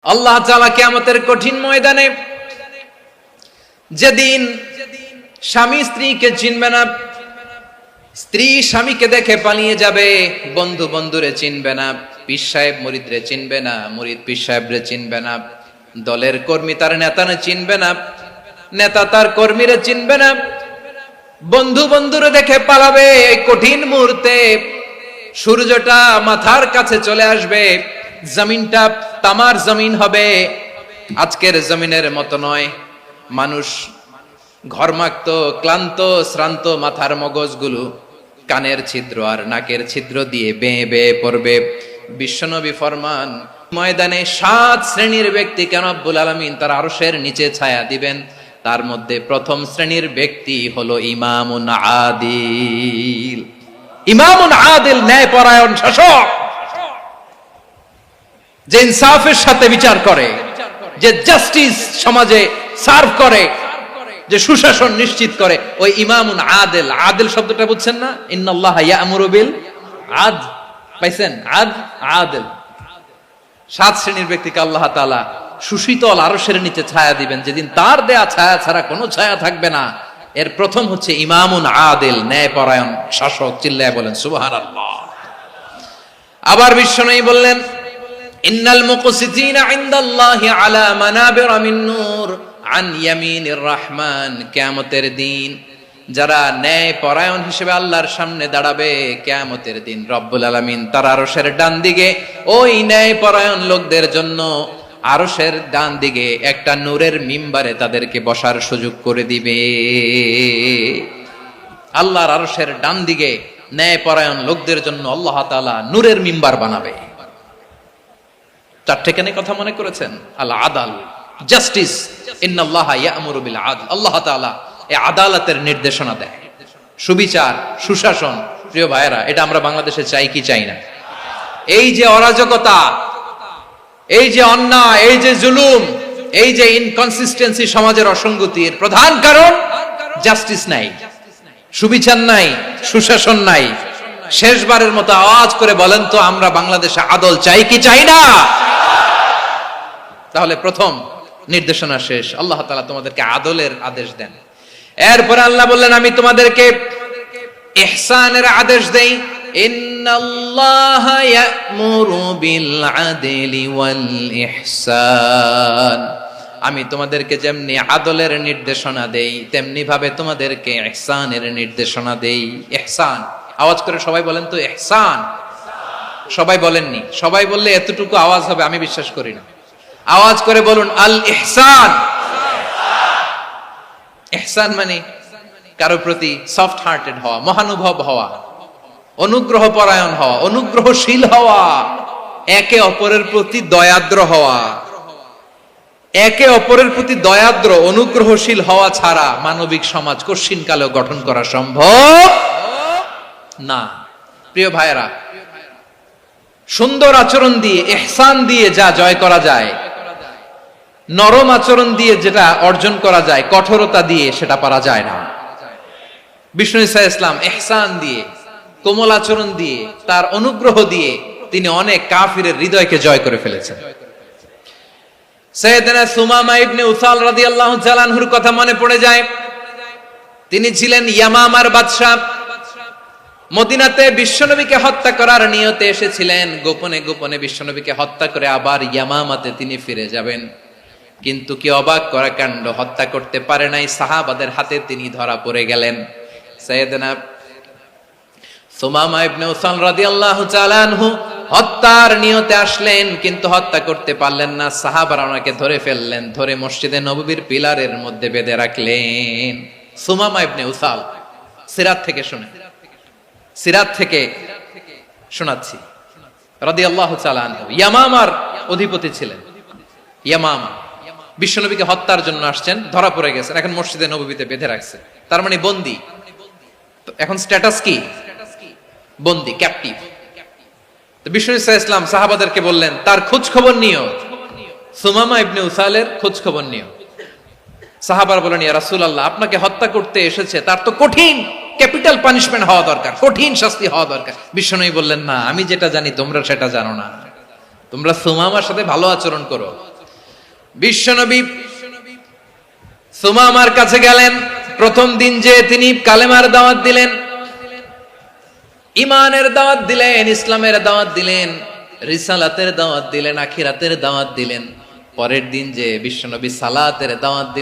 আল্লাহ তাআলা কিয়ামতের কঠিন ময়দানে যেদিন স্বামী স্ত্রীকে চিনবে না, স্ত্রী স্বামীকে দেখে পালিয়ে যাবে, বন্ধু বন্ধুরে চিনবে না, পীর সাহেব মুরিদরে চিনবে না, মুরিদ পীর সাহেবরে চিনবে না, দলের কর্মী তার নেতারে চিনবে না, নেতা তার কর্মীরে চিনবে না, বন্ধু বন্ধুরে দেখে পালাবে। এই কঠিন মুহূর্তে সূর্যটা মাথার কাছে চলে আসবে, জমিনটা তামার জমিন হবে, আজকের জমিনের মতো নয়। মানুষ ঘর্মাক্ত, ক্লান্ত, শ্রান্ত মাথার মগজগুলো কানের ছিদ্র আর নাকের ছিদ্র দিয়ে বেয়ে বেয়ে পড়বে। বিশ্বনবী ফরমান, ময়দানে 7 শ্রেণীর ব্যক্তিকে রব্বুল আলামিন তার আরশের নিচে ছায়া দিবেন। তার মধ্যে প্রথম শ্রেণীর ব্যক্তি হলো ইমামুন আদিল। ইমামুন আদিল, ন্যায়পরায়ণ শাসক, যে ইনসাফের সাথে বিচার করে, যে জাস্টিস সমাজে সার্ভ করে, যে সুশাসন নিশ্চিত করে, ওই ইমামুন আদিল। আদিল শব্দটা বুঝছেন না? ইন্নাল্লাহা ইয়া'মুরু বিল আদল, পাইছেন? আদিল। 7 শ্রেণীর ব্যক্তিকে আল্লাহ তাআলা সুশীতল আরশের নিচে ছায়া দিবেন, যেদিন তার দেয়া ছায়া ছাড়া কোনো ছায়া থাকবে না। এর প্রথম হচ্ছে ইমামুন আদিল, ন্যায়পরায়ণ শাসক। চিল্লায় বলেন সুবহানাল্লাহ। আবার বিশ্বনবী বললেন, ইন্নাল মুকসিতিনা ইনদাল্লাহি আলা মানাবিরা মিন নূর আন ইয়ামিনির রহমান। কিয়ামতের দিন যারা ন্যায়পরায়ণ হিসেবে আল্লাহর সামনে দাঁড়াবে, কিয়ামতের দিন রব্বুল আলামিন তার আরশের ডান দিকে ওই ন্যায়পরায়ণ লোকদের জন্য আরশের ডান দিকে একটা নূরের মিম্বারে তাদেরকে বসার সুযোগ করে দিবে। আল্লাহর আরশের ডান দিকে ন্যায়পরায়ণ লোকদের জন্য আল্লাহ তাআলা নূরের মিম্বার বানাবে। 4টে কেন কথা মনে করেছেন? আল আদাল, জাস্টিস। ইন্নাল্লাহা ইয়া'মুরু বিল আদল। আল্লাহ তাআলা এই আদালতের নির্দেশনা দেয়, সুবিচার, সুশাসন। প্রিয় ভাইয়েরা, এটা আমরা বাংলাদেশে চাই কি চাই না? এই যে অরাজকতা, এই যে অন্যায়, এই যে জুলুম, এই যে ইনকনসিস্টেন্সি সমাজের অসঙ্গতির প্রধান কারণ জাস্টিস নাই, সুবিচার নাই, সুশাসন নাই। শেষবারের মতো আওয়াজ করে বলেন তো, আমরা বাংলাদেশে আদল চাই কি চাই না? তাহলে প্রথম নির্দেশনা শেষ। আল্লাহ তাআলা তোমাদেরকে আদলের আদেশ দেন। এরপরে আল্লাহ বললেন, আমি তোমাদেরকে ইহসানের আদেশ দেই। ইন্নাল্লাহা ইয়া'মুরু বিল আদলি ওয়াল ইহসান। আমি তোমাদেরকে যেমনি আদলের নির্দেশনা দেই, তেমনি ভাবে তোমাদেরকে ইহসানের নির্দেশনা দেই। ইহসান, আওয়াজ করে সবাই বলেন তো ইহসান। সবাই বলেননি? সবাই বললে এতটুকু আওয়াজ হবে আমি বিশ্বাস করি না। আওয়াজ করে বলুন আল ইহসান। ইহসান মানে কারো প্রতি সফট হার্টেড হওয়া, মহানুভব হওয়া, অনুগ্রহ পরায়ণ হওয়া, অনুগ্রহশীল হওয়া, একে অপরের প্রতি দয়াদ্র হওয়া। একে অপরের প্রতি দয়াদ্র, অনুগ্রহশীল হওয়া ছাড়া মানবিক সমাজ কশিনকালেও গঠন করা সম্ভব না। প্রিয় ভাইয়েরা, সুন্দর আচরণ দিয়ে, ইহসান দিয়ে যা জয় করা যায়, নরম আচরণ দিয়ে যেটা অর্জন করা যায়, কঠোরতা দিয়ে সেটা পারা যায় না। বিষ্ণু ঈসা ইসলাম ইহসান দিয়ে, কোমল আচরণ দিয়ে, তার অনুগ্রহ দিয়ে তিনি অনেক কাফিরের হৃদয়কে জয় করে ফেলেছেন। সাইয়েদনা সুমামা ইবনে উসাল রাদিয়াল্লাহু তাআলা আনহুর কথা মনে পড়ে যায়। তিনি ছিলেন ইয়ামামার বাদশা। মদিনাতে বিশ্বনবীকে হত্যা করার নিয়তে এসেছিলেন। গোপনে গোপনে বিশ্বনবীকে হত্যা করে আবার ইয়ামামাতে তিনি ফিরে যাবেন। কিন্তু কি অবাক করা কাণ্ড, হত্যা করতে পারে নাই, সাহাবাদের হাতে তিনি ধরা পড়ে গেলেন। সাইয়েদনা সুমামা ইবনে উসাল রাদিয়াল্লাহু তাআলা আনহু হত্যার নিয়তে আসলেন, কিন্তু হত্যা করতে পারলেন না। সাহাবারা ওনাকে ধরে ফেললেন, ধরে মসজিদে নববীর পিলারের মধ্যে বেঁধে রাখলেন। সুমামা ইবনে উসাল, সিরাত থেকে শুনে, সিরাত থেকে শোনাচ্ছি, রাদিয়াল্লাহু তাআলা আনহু ইয়ামামার অধিপতি ছিলেন। ইয়ামামা বিশ্বনবীকে হত্যার জন্য আসছেন, ধরা পড়ে গেছেন, এখন মসজিদে নববীতে বেঁধে রাখছে, তার মানে বন্দী। এখন স্ট্যাটাস কি? বন্দী, ক্যাপটিভ। তো বিষ্ণু ঈসা ইসলাম সাহাবাদেরকে বললেন, তার খোঁজ খবর নিও, সুমামা ইবনে উসালের খোঁজ খবর নিও। সাহাবারা বলেন, ইয়া রাসূলুল্লাহ, আপনাকে হত্যা করতে এসেছে, তার তো কঠিন ক্যাপিটাল পানিশমেন্ট হওয়া দরকার, কঠিন শাস্তি হওয়া দরকার। বিশ্বনবী বললেন, না, আমি যেটা জানি তোমরা সেটা জানো না। তোমরা সুমামার সাথে ভালো আচরণ করো, বিশ্বনবী সুমামার কাছে গেলেন। প্রথম দিন যে তিনি কালেমার দাওয়াত দিলেন, ইমানের দাওয়াত দিলেন, ইসলামের দাওয়াত দিলেন, রিসালাতের দাওয়াত দিলেন, আখিরাতের দাওয়াত দিলেন। পরের দিন যে বিশ্বনবী সালাতের দাওয়াত দিলেন।